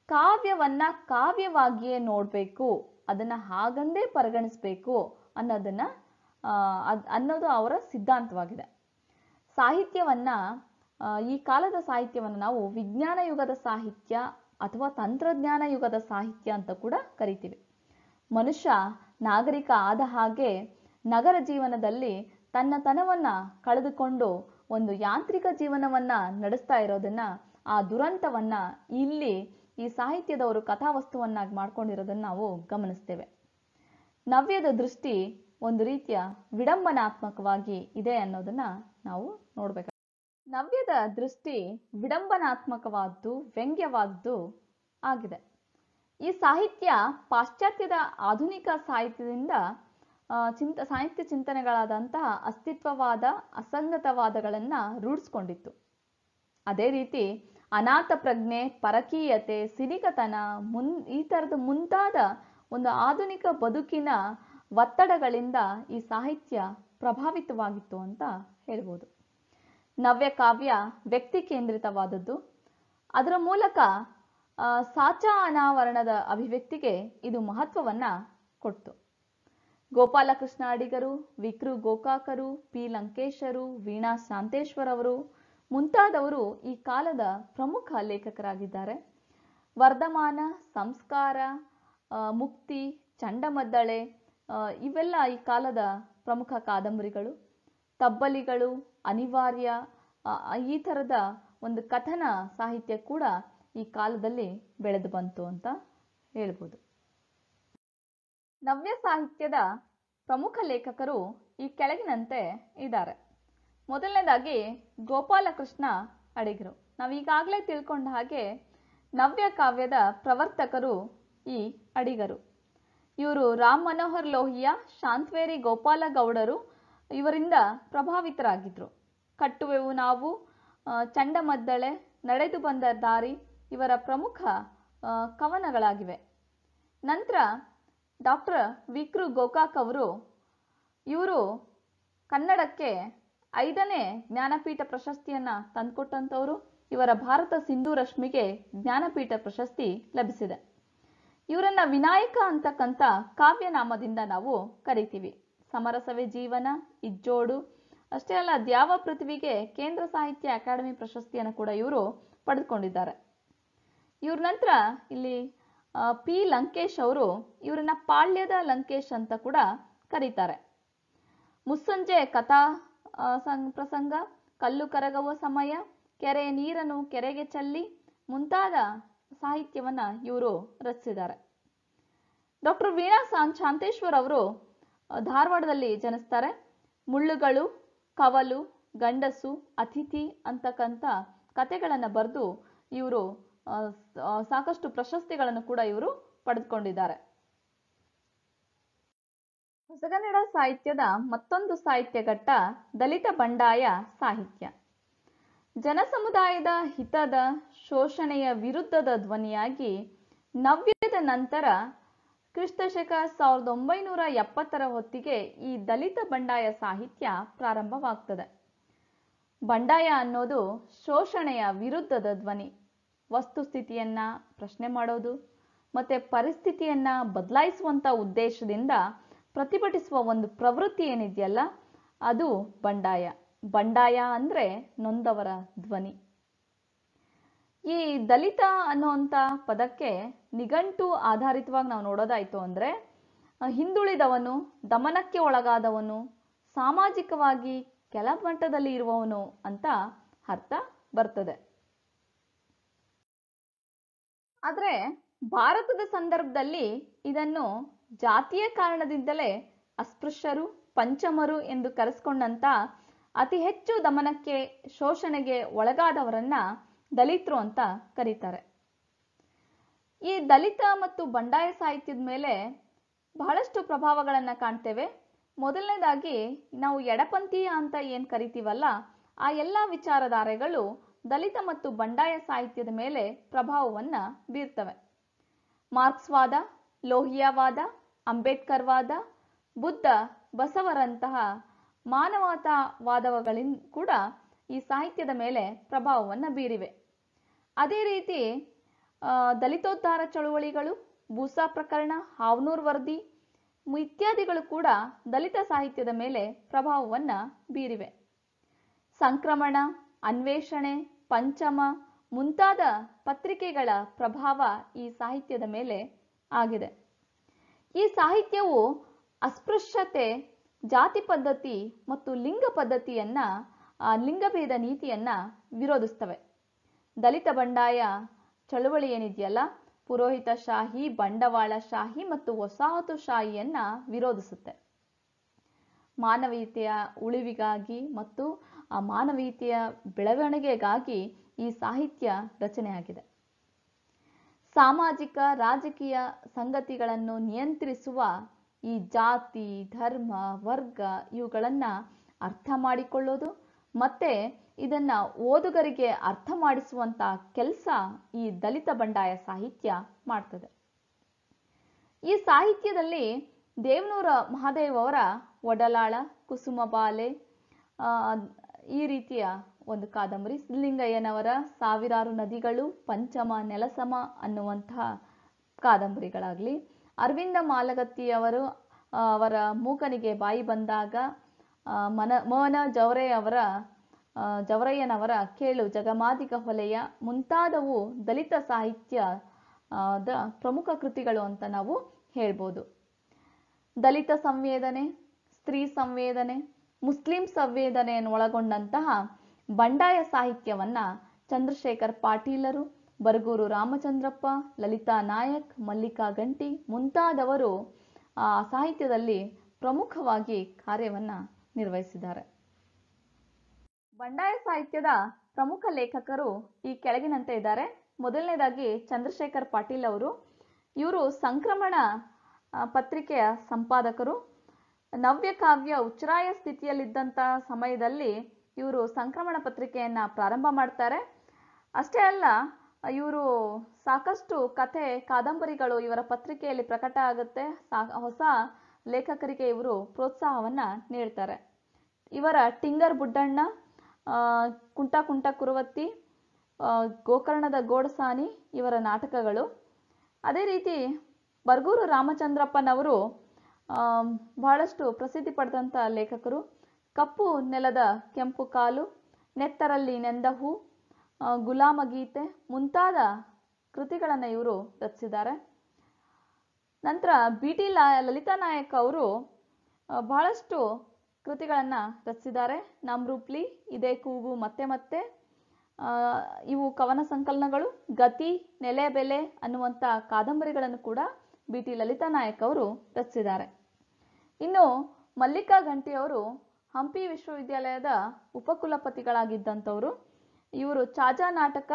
ಕಾವ್ಯವನ್ನ ಕಾವ್ಯವಾಗಿಯೇ ನೋಡ್ಬೇಕು, ಅದನ್ನ ಹಾಗಂದೇ ಪರಿಗಣಿಸ್ಬೇಕು ಅನ್ನೋದು ಅವರ ಸಿದ್ಧಾಂತವಾಗಿದೆ. ಸಾಹಿತ್ಯವನ್ನ ಈ ಕಾಲದ ಸಾಹಿತ್ಯವನ್ನು ನಾವು ವಿಜ್ಞಾನ ಯುಗದ ಸಾಹಿತ್ಯ ಅಥವಾ ತಂತ್ರಜ್ಞಾನ ಯುಗದ ಸಾಹಿತ್ಯ ಅಂತ ಕೂಡ ಕರಿತೀವಿ. ಮನುಷ್ಯ ನಾಗರಿಕ ಆದ ಹಾಗೆ ನಗರ ಜೀವನದಲ್ಲಿ ತನ್ನತನವನ್ನ ಕಳೆದುಕೊಂಡು ಒಂದು ಯಾಂತ್ರಿಕ ಜೀವನವನ್ನ ನಡೆಸ್ತಾ ಇರೋದನ್ನ, ಆ ದುರಂತವನ್ನ ಇಲ್ಲಿ ಈ ಸಾಹಿತ್ಯದವರು ಕಥಾವಸ್ತುವನ್ನಾಗಿ ಮಾಡ್ಕೊಂಡಿರೋದನ್ನ ನಾವು ಗಮನಿಸ್ತೇವೆ. ನವ್ಯದ ದೃಷ್ಟಿ ಒಂದು ರೀತಿಯ ವಿಡಂಬನಾತ್ಮಕವಾಗಿ ಇದೆ ಅನ್ನೋದನ್ನ ನಾವು ನೋಡ್ಬೇಕು. ನವ್ಯದ ದೃಷ್ಟಿ ವಿಡಂಬನಾತ್ಮಕವಾದ್ದು, ವ್ಯಂಗ್ಯವಾದ್ದು ಆಗಿದೆ. ಈ ಸಾಹಿತ್ಯ ಪಾಶ್ಚಾತ್ಯದ ಆಧುನಿಕ ಸಾಹಿತ್ಯದಿಂದ ಸಾಹಿತ್ಯ ಚಿಂತನೆಗಳಾದಂತಹ ಅಸ್ತಿತ್ವವಾದ, ಅಸಂಗತವಾದಗಳನ್ನ ರೂಢಿಸ್ಕೊಂಡಿತ್ತು. ಅದೇ ರೀತಿ ಅನಾಥ ಪ್ರಜ್ಞೆ, ಪರಕೀಯತೆ, ಸಿನಿಕತನ ಈ ತರದ ಮುಂತಾದ ಒಂದು ಆಧುನಿಕ ಬದುಕಿನ ಒತ್ತಡಗಳಿಂದ ಈ ಸಾಹಿತ್ಯ ಪ್ರಭಾವಿತವಾಗಿತ್ತು ಅಂತ ಹೇಳ್ಬೋದು. ನವ್ಯ ಕಾವ್ಯ ವ್ಯಕ್ತಿ ಕೇಂದ್ರಿತವಾದದ್ದು. ಅದರ ಮೂಲಕ ಸಾಚಾ ಅನಾವರಣದ ಅಭಿವ್ಯಕ್ತಿಗೆ ಇದು ಮಹತ್ವವನ್ನ ಕೊಡ್ತು. ಗೋಪಾಲಕೃಷ್ಣ ಅಡಿಗರು, ವಿಕ್ರು ಗೋಕಾಕರು, ಪಿ ಲಂಕೇಶರು, ವೀಣಾ ಶಾಂತೇಶ್ವರ್ ಅವರು ಮುಂತಾದವರು ಈ ಕಾಲದ ಪ್ರಮುಖ ಲೇಖಕರಾಗಿದ್ದಾರೆ. ವರ್ಧಮಾನ, ಸಂಸ್ಕಾರ, ಮುಕ್ತಿ, ಚಂಡಮದ್ದಳೆ ಇವೆಲ್ಲ ಈ ಕಾಲದ ಪ್ರಮುಖ ಕಾದಂಬರಿಗಳು. ತಬ್ಬಲಿಗಳು, ಅನಿವಾರ್ಯ ಈ ಥರದ ಒಂದು ಕಥನ ಸಾಹಿತ್ಯ ಕೂಡ ಈ ಕಾಲದಲ್ಲಿ ಬೆಳೆದು ಬಂತು ಅಂತ ಹೇಳ್ಬೋದು. ನವ್ಯ ಸಾಹಿತ್ಯದ ಪ್ರಮುಖ ಲೇಖಕರು ಈ ಕೆಳಗಿನಂತೆ ಇದ್ದಾರೆ. ಮೊದಲನೇದಾಗಿ ಗೋಪಾಲಕೃಷ್ಣ ಅಡಿಗರು. ನಾವು ಈಗಾಗಲೇ ತಿಳ್ಕೊಂಡ ಹಾಗೆ ನವ್ಯ ಕಾವ್ಯದ ಪ್ರವರ್ತಕರು ಈ ಅಡಿಗರು. ಇವರು ರಾಮ್ ಮನೋಹರ್ ಲೋಹಿಯಾ, ಶಾಂತವೇರಿ ಗೋಪಾಲ ಗೌಡರು ಇವರಿಂದ ಪ್ರಭಾವಿತರಾಗಿದ್ರು. ಕಟ್ಟುವೆವು ನಾವು, ಚಂಡಮದ್ದಳೆ, ನಡೆದು ಬಂದ ದಾರಿ ಇವರ ಪ್ರಮುಖ ಕವನಗಳಾಗಿವೆ. ನಂತರ ಡಾಕ್ಟರ್ ವಿಕ್ರು ಗೋಕಾಕ್ ಇವರು ಕನ್ನಡಕ್ಕೆ 5ನೇ ಜ್ಞಾನಪೀಠ ಪ್ರಶಸ್ತಿಯನ್ನ ತಂದುಕೊಟ್ಟಂಥವರು. ಇವರ ಭಾರತ ಸಿಂಧು ರಶ್ಮಿಗೆ ಜ್ಞಾನಪೀಠ ಪ್ರಶಸ್ತಿ ಲಭಿಸಿದೆ. ಇವರನ್ನ ವಿನಾಯಕ ಅಂತಕ್ಕಂಥ ಕಾವ್ಯನಾಮದಿಂದ ನಾವು ಕರಿತೀವಿ. ಸಮರಸವೇ ಜೀವನ, ಇಜ್ಜೋಡು ಅಷ್ಟೇ ಅಲ್ಲ, ದ್ಯಾವ ಪೃಥ್ವಿಗೆ ಕೇಂದ್ರ ಸಾಹಿತ್ಯ ಅಕಾಡೆಮಿ ಪ್ರಶಸ್ತಿಯನ್ನು ಕೂಡ ಇವರು ಪಡೆದುಕೊಂಡಿದ್ದಾರೆ. ಇವ್ರ ನಂತರ ಇಲ್ಲಿ ಪಿ ಲಂಕೇಶ್ ಅವರು ಇವರನ್ನ ಪಾಳ್ಯದ ಲಂಕೇಶ್ ಅಂತ ಕೂಡ ಕರೀತಾರೆ. ಮುಸ್ಸಂಜೆ ಕಥಾ ಪ್ರಸಂಗ, ಕಲ್ಲು ಕರಗುವ ಸಮಯ, ಕೆರೆಯ ನೀರನ್ನು ಕೆರೆಗೆ ಚೆಲ್ಲಿ ಮುಂತಾದ ಸಾಹಿತ್ಯವನ್ನ ಇವರು ರಚಿಸಿದ್ದಾರೆ. ಡಾಕ್ಟರ್ ವೀಣಾ ಶಾಂತೇಶ್ವರ್ ಅವರು ಧಾರವಾಡದಲ್ಲಿ ಜನಿಸ್ತಾರೆ. ಮುಳ್ಳುಗಳು, ಕವಲು, ಗಂಡಸು, ಅತಿಥಿ ಅಂತಕ್ಕಂಥ ಕಥೆಗಳನ್ನು ಬರೆದು ಇವರು ಸಾಕಷ್ಟು ಪ್ರಶಸ್ತಿಗಳನ್ನು ಕೂಡ ಇವರು ಪಡೆದುಕೊಂಡಿದ್ದಾರೆ. ಹೊಸಗನ್ನಡ ಸಾಹಿತ್ಯದ ಮತ್ತೊಂದು ಸಾಹಿತ್ಯ ಘಟ್ಟ ದಲಿತ ಬಂಡಾಯ ಸಾಹಿತ್ಯ. ಜನಸಮುದಾಯದ ಹಿತದ ಶೋಷಣೆಯ ವಿರುದ್ಧದ ಧ್ವನಿಯಾಗಿ ನವ್ಯದ ನಂತರ ಕ್ರಿಸ್ತಶಕ 1970ರ ಹೊತ್ತಿಗೆ ಈ ದಲಿತ ಬಂಡಾಯ ಸಾಹಿತ್ಯ ಪ್ರಾರಂಭವಾಗ್ತದೆ. ಬಂಡಾಯ ಅನ್ನೋದು ಶೋಷಣೆಯ ವಿರುದ್ಧದ ಧ್ವನಿ. ವಸ್ತುಸ್ಥಿತಿಯನ್ನ ಪ್ರಶ್ನೆ ಮಾಡೋದು ಮತ್ತೆ ಪರಿಸ್ಥಿತಿಯನ್ನ ಬದಲಾಯಿಸುವಂತ ಉದ್ದೇಶದಿಂದ ಪ್ರತಿಭಟಿಸುವ ಒಂದು ಪ್ರವೃತ್ತಿ ಏನಿದೆಯಲ್ಲ, ಅದು ಬಂಡಾಯ. ಬಂಡಾಯ ಅಂದ್ರೆ ನೊಂದವರ ಧ್ವನಿ. ಈ ದಲಿತ ಅನ್ನುವಂಥ ಪದಕ್ಕೆ ನಿಘಂಟು ಆಧಾರಿತವಾಗಿ ನಾವು ನೋಡೋದಾಯ್ತು ಅಂದ್ರೆ ಹಿಂದುಳಿದವನು, ದಮನಕ್ಕೆ ಒಳಗಾದವನು, ಸಾಮಾಜಿಕವಾಗಿ ಕೆಳಮಟ್ಟದಲ್ಲಿ ಇರುವವನು ಅಂತ ಅರ್ಥ ಬರ್ತದೆ. ಆದ್ರೆ ಭಾರತದ ಸಂದರ್ಭದಲ್ಲಿ ಇದನ್ನು ಜಾತಿಯ ಕಾರಣದಿಂದಲೇ ಅಸ್ಪೃಶ್ಯರು, ಪಂಚಮರು ಎಂದು ಕರೆಸಿಕೊಂಡಂತ ಅತಿ ಹೆಚ್ಚು ದಮನಕ್ಕೆ, ಶೋಷಣೆಗೆ ಒಳಗಾದವರನ್ನ ದಲಿತರು ಅಂತ ಕರೀತಾರೆ. ಈ ದಲಿತ ಮತ್ತು ಬಂಡಾಯ ಸಾಹಿತ್ಯದ ಮೇಲೆ ಬಹಳಷ್ಟು ಪ್ರಭಾವಗಳನ್ನ ಕಾಣ್ತೇವೆ. ಮೊದಲನೇದಾಗಿ ನಾವು ಎಡಪಂಥೀಯ ಅಂತ ಏನ್ ಕರಿತೀವಲ್ಲ, ಆ ಎಲ್ಲ ವಿಚಾರಧಾರೆಗಳು ದಲಿತ ಮತ್ತು ಬಂಡಾಯ ಸಾಹಿತ್ಯದ ಮೇಲೆ ಪ್ರಭಾವವನ್ನ ಬೀರ್ತವೆ. ಮಾರ್ಕ್ಸ್ವಾದ, ಲೋಹಿಯಾವಾದ, ಅಂಬೇಡ್ಕರ್ವಾದ, ಬುದ್ಧ, ಬಸವರಂತಹ ಮಾನವತಾವಾದಗಳಿಂದ ಕೂಡ ಈ ಸಾಹಿತ್ಯದ ಮೇಲೆ ಪ್ರಭಾವವನ್ನು ಬೀರಿವೆ. ಅದೇ ರೀತಿ ದಲಿತೋದ್ಧಾರ ಚಳುವಳಿಗಳು, ಬೂಸಾ ಪ್ರಕರಣ, ಹಾವನೂರ್ ವರದಿ ಇತ್ಯಾದಿಗಳು ಕೂಡ ದಲಿತ ಸಾಹಿತ್ಯದ ಮೇಲೆ ಪ್ರಭಾವವನ್ನ ಬೀರಿವೆ. ಸಂಕ್ರಮಣ, ಅನ್ವೇಷಣೆ, ಪಂಚಮ ಮುಂತಾದ ಪತ್ರಿಕೆಗಳ ಪ್ರಭಾವ ಈ ಸಾಹಿತ್ಯದ ಮೇಲೆ ಆಗಿದೆ. ಈ ಸಾಹಿತ್ಯವು ಅಸ್ಪೃಶ್ಯತೆ, ಜಾತಿ ಪದ್ಧತಿ ಮತ್ತು ಲಿಂಗ ಪದ್ಧತಿಯನ್ನ, ಲಿಂಗಭೇದ ನೀತಿಯನ್ನ ವಿರೋಧಿಸ್ತವೆ. ದಲಿತ ಬಂಡಾಯ ಚಳುವಳಿ ಏನಿದೆಯಲ್ಲ, ಪುರೋಹಿತಶಾಹಿ, ಬಂಡವಾಳಶಾಹಿ ಮತ್ತು ವಸಾಹತುಶಾಹಿಯನ್ನ ವಿರೋಧಿಸುತ್ತೆ. ಮಾನವೀಯತೆಯ ಉಳಿವಿಗಾಗಿ ಮತ್ತು ಆ ಮಾನವೀಯತೆಯ ಬೆಳವಣಿಗೆಗಾಗಿ ಈ ಸಾಹಿತ್ಯ ರಚನೆಯಾಗಿದೆ. ಸಾಮಾಜಿಕ ರಾಜಕೀಯ ಸಂಗತಿಗಳನ್ನು ನಿಯಂತ್ರಿಸುವ ಈ ಜಾತಿ, ಧರ್ಮ, ವರ್ಗ ಇವುಗಳನ್ನ ಅರ್ಥ ಮಾಡಿಕೊಳ್ಳೋದು ಮತ್ತೆ ಇದನ್ನ ಓದುಗರಿಗೆ ಅರ್ಥ ಮಾಡಿಸುವಂತ ಕೆಲಸ ಈ ದಲಿತ ಬಂಡಾಯ ಸಾಹಿತ್ಯ ಮಾಡ್ತದೆ. ಈ ಸಾಹಿತ್ಯದಲ್ಲಿ ದೇವನೂರ ಮಹಾದೇವ್ ಅವರ ಒಡಲಾಳ, ಕುಸುಮಬಾಲೆ ಈ ರೀತಿಯ ಒಂದು ಕಾದಂಬರಿ, ಸಿದ್ಧಲಿಂಗಯ್ಯನವರ ಸಾವಿರಾರು ನದಿಗಳು, ಪಂಚಮ, ನೆಲಸಮ ಅನ್ನುವಂತಹ ಕಾದಂಬರಿಗಳಾಗ್ಲಿ, ಅರವಿಂದ ಮಾಲಗತ್ತಿಯವರು ಅವರ ಮೂಕನಿಗೆ ಬಾಯಿ ಬಂದಾಗ, ಮೋಹನ ಜವರಯ್ಯನವರ ಕೇಳು ಜಗಮಾದಿಗ ಹೊಲೆಯ ಮುಂತಾದವು ದಲಿತ ಸಾಹಿತ್ಯದ ಪ್ರಮುಖ ಕೃತಿಗಳು ಅಂತ ನಾವು ಹೇಳ್ಬೋದು. ದಲಿತ ಸಂವೇದನೆ, ಸ್ತ್ರೀ ಸಂವೇದನೆ, ಮುಸ್ಲಿಂ ಸಂವೇದನೆಯನ್ನು ಒಳಗೊಂಡಂತಹ ಬಂಡಾಯ ಸಾಹಿತ್ಯವನ್ನ ಚಂದ್ರಶೇಖರ್ ಪಾಟೀಲರು, ಬರಗೂರು ರಾಮಚಂದ್ರಪ್ಪ, ಲಲಿತಾ ನಾಯಕ್, ಮಲ್ಲಿಕಾ ಗಂಟಿ ಮುಂತಾದವರು ಆ ಸಾಹಿತ್ಯದಲ್ಲಿ ಪ್ರಮುಖವಾಗಿ ಕಾರ್ಯವನ್ನ ನಿರ್ವಹಿಸಿದ್ದಾರೆ. ಬಂಡಾಯ ಸಾಹಿತ್ಯದ ಪ್ರಮುಖ ಲೇಖಕರು ಈ ಕೆಳಗಿನಂತೆ ಇದ್ದಾರೆ. ಮೊದಲನೇದಾಗಿ ಚಂದ್ರಶೇಖರ್ ಪಾಟೀಲ್ ಅವರು. ಇವರು ಸಂಕ್ರಮಣ ಪತ್ರಿಕೆಯ ಸಂಪಾದಕರು. ನವ್ಯ ಕಾವ್ಯ ಉಚ್ಛ್ರಾಯ ಸ್ಥಿತಿಯಲ್ಲಿದ್ದಂಥ ಸಮಯದಲ್ಲಿ ಇವರು ಸಂಕ್ರಮಣ ಪತ್ರಿಕೆಯನ್ನ ಪ್ರಾರಂಭ ಮಾಡ್ತಾರೆ. ಅಷ್ಟೇ ಅಲ್ಲ, ಇವರು ಸಾಕಷ್ಟು ಕಥೆ, ಕಾದಂಬರಿಗಳು ಇವರ ಪತ್ರಿಕೆಯಲ್ಲಿ ಪ್ರಕಟ ಆಗುತ್ತೆ. ಹೊಸ ಲೇಖಕರಿಗೆ ಇವರು ಪ್ರೋತ್ಸಾಹವನ್ನ ನೀಡ್ತಾರೆ. ಇವರ ಟಿಂಗರ್ ಬುಡ್ಡಣ್ಣ, ಕುಂಟ ಕುಂಟ ಕುರುವತ್ತಿ, ಗೋಕರ್ಣದ ಗೋಡಸಾನಿ ಇವರ ನಾಟಕಗಳು. ಅದೇ ರೀತಿ ಬರಗೂರು ರಾಮಚಂದ್ರಪ್ಪನವರು ಬಹಳಷ್ಟು ಪ್ರಸಿದ್ಧಿ ಪಡೆದಂಥ ಲೇಖಕರು. ಕಪ್ಪು ನೆಲದ ಕೆಂಪು ಕಾಲು, ನೆತ್ತರಲ್ಲಿ ನೆಂದ ಹೂ, ಗುಲಾಮ ಗೀತೆ ಮುಂತಾದ ಕೃತಿಗಳನ್ನು ಇವರು ರಚಿಸಿದ್ದಾರೆ. ನಂತರ ಬಿ.ಟಿ. ಲಲಿತಾ ನಾಯಕ್ ಅವರು ಬಹಳಷ್ಟು ಕೃತಿಗಳನ್ನು ರಚಿಸಿದ್ದಾರೆ. ನಮ್ರೂಪ್ಲಿ, ಇದೇ ಕೂಗು ಮತ್ತೆ ಮತ್ತೆ, ಇವು ಕವನ ಸಂಕಲನಗಳು. ಗತಿ, ನೆಲೆ ಬೆಲೆ ಅನ್ನುವಂಥ ಕಾದಂಬರಿಗಳನ್ನು ಕೂಡ ಬಿ.ಟಿ. ಲಲಿತಾ ನಾಯಕ್ ಅವರು ರಚಿಸಿದ್ದಾರೆ. ಇನ್ನು ಮಲ್ಲಿಕಾ ಘಂಟಿಯವರು ಹಂಪಿ ವಿಶ್ವವಿದ್ಯಾಲಯದ ಉಪಕುಲಪತಿಗಳಾಗಿದ್ದಂಥವರು. ಇವರು ಚಾಚಾ ನಾಟಕ,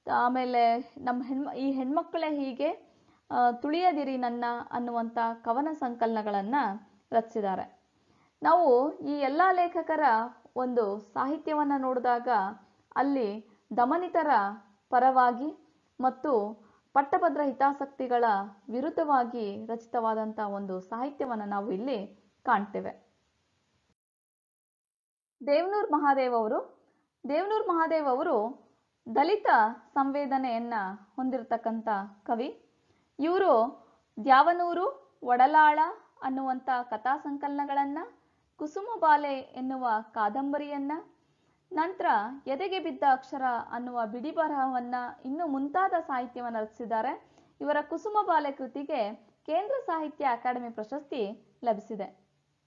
ಆಮೇಲೆ ಈ ಹೆಣ್ಮಕ್ಕಳೇ ಹೀಗೆ, ತುಳಿಯದಿರಿ ನನ್ನ ಅನ್ನುವಂಥ ಕವನ ಸಂಕಲನಗಳನ್ನು ರಚಿಸಿದ್ದಾರೆ. ನಾವು ಈ ಎಲ್ಲ ಲೇಖಕರ ಒಂದು ಸಾಹಿತ್ಯವನ್ನು ನೋಡಿದಾಗ ಅಲ್ಲಿ ದಮನಿತರ ಪರವಾಗಿ ಮತ್ತು ಪಟ್ಟಭದ್ರ ಹಿತಾಸಕ್ತಿಗಳ ವಿರುದ್ಧವಾಗಿ ರಚಿತವಾದಂಥ ಒಂದು ಸಾಹಿತ್ಯವನ್ನು ನಾವು ಇಲ್ಲಿ ಕಾಣ್ತೇವೆ. ದೇವನೂರು ಮಹಾದೇವ್ ಅವರು ದಲಿತ ಸಂವೇದನೆಯನ್ನ ಹೊಂದಿರತಕ್ಕಂಥ ಕವಿ. ಇವರು ದ್ಯಾವನೂರು, ಒಡಲಾಳ ಅನ್ನುವಂಥ ಕಥಾ ಸಂಕಲನಗಳನ್ನ, ಕುಸುಮಬಾಲೆ ಎನ್ನುವ ಕಾದಂಬರಿಯನ್ನ, ನಂತರ ಎದೆಗೆ ಬಿದ್ದ ಅಕ್ಷರ ಅನ್ನುವ ಬಿಡಿ ಬರಹವನ್ನ, ಇನ್ನು ಮುಂತಾದ ಸಾಹಿತ್ಯವನ್ನು ರಚಿಸಿದ್ದಾರೆ. ಇವರ ಕುಸುಮಬಾಲೆ ಕೃತಿಗೆ ಕೇಂದ್ರ ಸಾಹಿತ್ಯ ಅಕಾಡೆಮಿ ಪ್ರಶಸ್ತಿ ಲಭಿಸಿದೆ.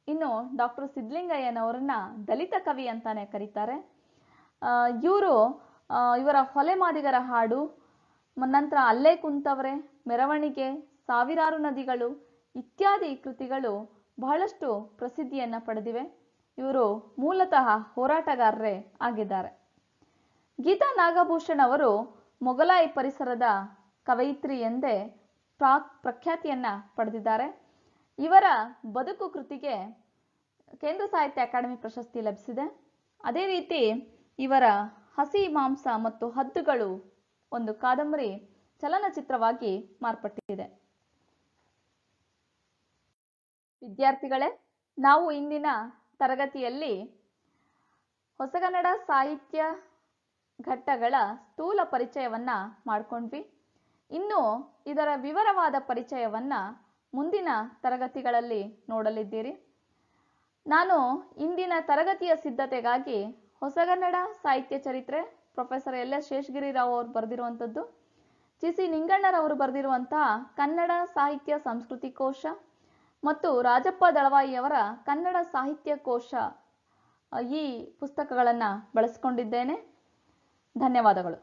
ಇನ್ನು ಡಾಕ್ಟರ್ ಸಿದ್ಧಲಿಂಗಯ್ಯನವರನ್ನ ದಲಿತ ಕವಿ ಅಂತಾನೆ ಕರೀತಾರೆ. ಇವರ ಹೊಲೆ ಮಾದಿಗರ ಹಾಡು, ನಂತರ ಅಲ್ಲೇ ಕುಂತವ್ರೆ, ಮೆರವಣಿಗೆ, ಸಾವಿರಾರು ನದಿಗಳು ಇತ್ಯಾದಿ ಕೃತಿಗಳು ಬಹಳಷ್ಟು ಪ್ರಸಿದ್ಧಿಯನ್ನ ಪಡೆದಿವೆ. ಇವರು ಮೂಲತಃ ಹೋರಾಟಗಾರರೇ ಆಗಿದ್ದಾರೆ. ಗೀತಾ ನಾಗಭೂಷಣ್ ಅವರು ಮೊಘಲಾಯಿ ಪರಿಸರದ ಕವಯಿತ್ರಿ ಎಂದೇ ಪ್ರಖ್ಯಾತಿಯನ್ನ ಪಡೆದಿದ್ದಾರೆ. ಇವರ ಬದುಕು ಕೃತಿಗೆ ಕೇಂದ್ರ ಸಾಹಿತ್ಯ ಅಕಾಡೆಮಿ ಪ್ರಶಸ್ತಿ ಲಭಿಸಿದೆ. ಅದೇ ರೀತಿ ಇವರ ಹಸಿ ಮಾಂಸ ಮತ್ತು ಹದ್ದುಗಳು ಒಂದು ಕಾದಂಬರಿ ಚಲನಚಿತ್ರವಾಗಿ ಮಾರ್ಪಟ್ಟಿದೆ. ವಿದ್ಯಾರ್ಥಿಗಳೇ, ನಾವು ಇಂದಿನ ತರಗತಿಯಲ್ಲಿ ಹೊಸಗನ್ನಡ ಸಾಹಿತ್ಯ ಘಟ್ಟಗಳ ಸ್ಥೂಲ ಪರಿಚಯವನ್ನ ಮಾಡಿಕೊಂಡ್ವಿ. ಇನ್ನು ಇದರ ವಿವರವಾದ ಪರಿಚಯವನ್ನ ಮುಂದಿನ ತರಗತಿಗಳಲ್ಲಿ ನೋಡಲಿದ್ದೀರಿ. ನಾನು ಇಂದಿನ ತರಗತಿಯ ಸಿದ್ಧತೆಗಾಗಿ ಹೊಸಗನ್ನಡ ಸಾಹಿತ್ಯ ಚರಿತ್ರೆ ಪ್ರೊಫೆಸರ್ ಎಲ್.ಎಸ್. ಶೇಷಗಿರಿರಾವ್ ಅವರು ಬರೆದಿರುವಂಥದ್ದು, ಸಿ ನಿಂಗಣ್ಣರವರು ಬರೆದಿರುವಂತಹ ಕನ್ನಡ ಸಾಹಿತ್ಯ ಸಂಸ್ಕೃತಿ ಕೋಶ ಮತ್ತು ರಾಜಪ್ಪ ದಳವಾಯಿಯವರ ಕನ್ನಡ ಸಾಹಿತ್ಯ ಕೋಶ, ಈ ಪುಸ್ತಕಗಳನ್ನು ಬಳಸಿಕೊಂಡಿದ್ದೇನೆ. ಧನ್ಯವಾದಗಳು.